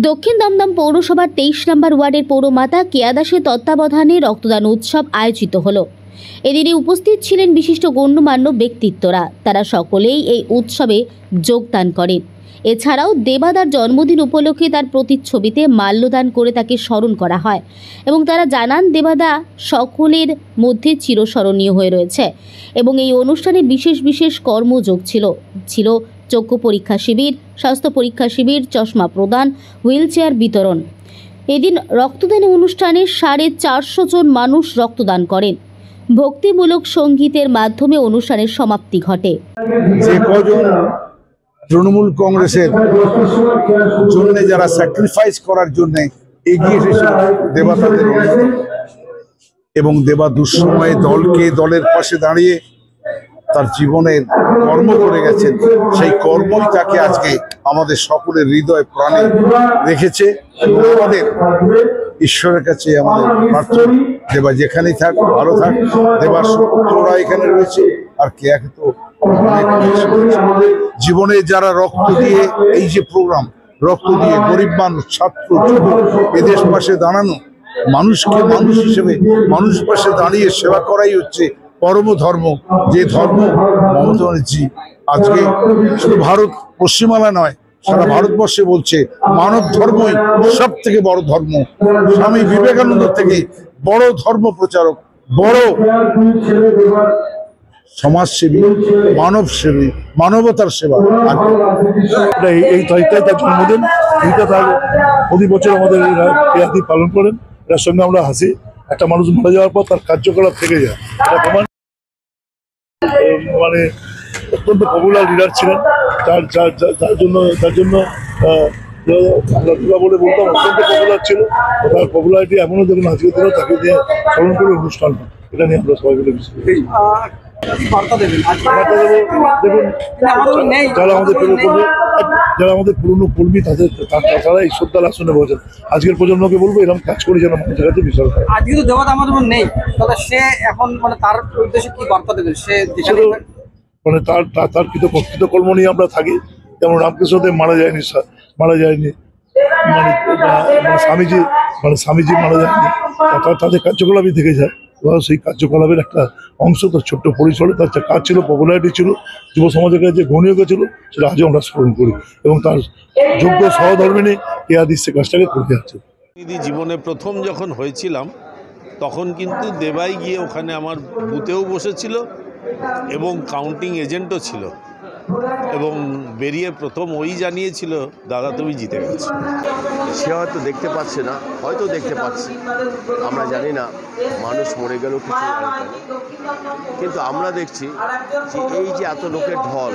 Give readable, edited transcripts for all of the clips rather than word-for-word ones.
দক্ষিণ দমদম পৌরসভার 23 নম্বর ওয়ার্ডের পৌরমাতা কেয়া দাসের তত্ত্বাবধানে রক্তদান উৎসব আয়োজিত হলো। এদিনে উপস্থিত ছিলেন বিশিষ্ট গণ্যমান্য ব্যক্তিত্বরা। তারা সকলেই এই উৎসবে যোগদান করেন। এছাড়াও দেবাদার জন্মদিন উপলক্ষে তার প্রতিচ্ছবিতে মাল্যদান করে তাকে স্মরণ করা হয় এবং তারা জানান দেবাদা সকলের মধ্যে চিরস্মরণীয় হয়ে রয়েছে এবং এই অনুষ্ঠানে বিশেষ বিশেষ কর্মযোগ ছিল চক্ষু পরীক্ষা শিবির, স্বাস্থ্য পরীক্ষা শিবির, চশমা প্রদান, হুইলচেয়ার বিতরণ। এদিন রক্তদান অনুষ্ঠানে 450 জন মানুষ রক্তদান করেন। ভক্তিমূলক সঙ্গীতের মাধ্যমে অনুষ্ঠানের সমাপ্তি ঘটে। যে কজন তৃণমূল কংগ্রেসের জন্য যারা স্যাক্রিফাইস করার জন্য এগিয়ে এসেছিল দেবাদাদের অন্যতম, এবং দেবা দুঃসময়ে দলের পাশে দাঁড়িয়ে তার জীবনের কর্ম করে গেছেন। সেই কর্মই তাকে আজকে আমাদের সকলের হৃদয় প্রাণে রেখেছে। আমাদের ঈশ্বরের কাছে আমাদের প্রার্থনা, দেবা যেখানেই থাক ভালো থাক। দেবার সুপুত্ররা এখানে রয়েছে, আর কেয়াকে তো জীবনে যারা রক্ত দিয়ে এই যে প্রোগ্রাম, রক্ত দিয়ে গরিব মানুষ, ছাত্র, যুবক এদের পাশে দাঁড়ানো, মানুষকে মানুষ হিসেবে মানুষ পাশে দাঁড়িয়ে সেবা করাই হচ্ছে পরম ধর্ম। যে ধর্ম মমতা ব্যানার্জি আজকে শুধু ভারত পশ্চিমবাংলা নয়, সারা ভারতবর্ষে বলছে মানব ধর্মই সব থেকে বড় ধর্ম। স্বামী বিবেকানন্দ থেকে বড় ধর্ম প্রচারক, বড় সমাজসেবী, মানবসেবী, মানবতার সেবা। এই তারিখটাই তার জন্মদিন। এইটা তার প্রতি বছর আমাদের কেয়াদি পালন করেন। এটার সঙ্গে আমরা হাসি। একটা মানুষ মারা যাওয়ার পর তার কার্যকলাপ থেকে যায়, এটা প্রমাণ। মানে অত্যন্ত পপুলার লিডার ছিলেন, যার জন্য আমরা বলে বলতাম অত্যন্ত পপুলার ছিল। তার পপুলারিটি এমনও দেখুন আজকের দিনেও তাকে দিয়ে স্মরণ করে অনুষ্ঠান, এটা নিয়ে আমরা সবাই মিলে দেখুন, যারা আমাদের পুরনো কর্মী তারা এই শ্রদ্ধার আসনে বসেন। আজকের প্রজন্মকে বলবো এরকম কাজ করে যেন মানুষের কাছে বিশাল হয়। আজকে তো দেবতা আমাদের নেই, তাহলে সে এখন মানে তার উদ্দেশ্যে কি বার্তা দেবেন? সে মানে তার কৃতকর্ম নিয়ে আমরা থাকি। যেমন রামকৃষ্ণদেব মারা যায়নি, মানে স্বামীজি মারা যায়নি, তাদের কার্যকলাপই থেকে যায়। সেই কার্যকলাপের একটা অংশ তার ছোট্ট পরিসরে তার কাজ ছিল, পপুলারিটি ছিল, যুব সমাজের কাছে গ্রহণীয় ছিল, সেটা আজও আমরা স্মরণ করি এবং তার যোগ্য সহধর্মিনী কেয়াদি সে কাজটাকে করে যাচ্ছে। জীবনে প্রথম যখন হয়েছিলাম তখন কিন্তু দেবাই গিয়ে ওখানে আমার বুথেও বসেছিল এবং কাউন্টিং এজেন্টও ছিল, এবং বেরিয়ে প্রথম ওই জানিয়েছিল, দাদা তুমি জিতে গেছো। সে হয়তো দেখতে পাচ্ছে না, হয়তো দেখতে পাচ্ছে, আমরা জানি না। মানুষ মরে গেলেও কিছু জানি না, কিন্তু আমরা দেখছি যে এই যে এত লোকের ঢল,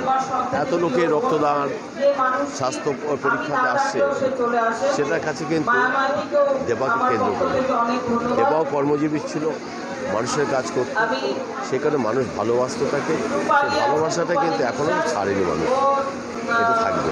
এত লোকের রক্তদান, স্বাস্থ্য পরীক্ষাতে আসছে, সেটার কাছে কিন্তু দেবাকে কেন্দ্র করে। দেবাও কর্মজীবী ছিল, মানুষের কাজ করত, সেখানে মানুষ ভালোবাসত তাকে। সেই ভালোবাসাটা কিন্তু এখনও ছাড়েনি মানুষ, এটা থাকবে।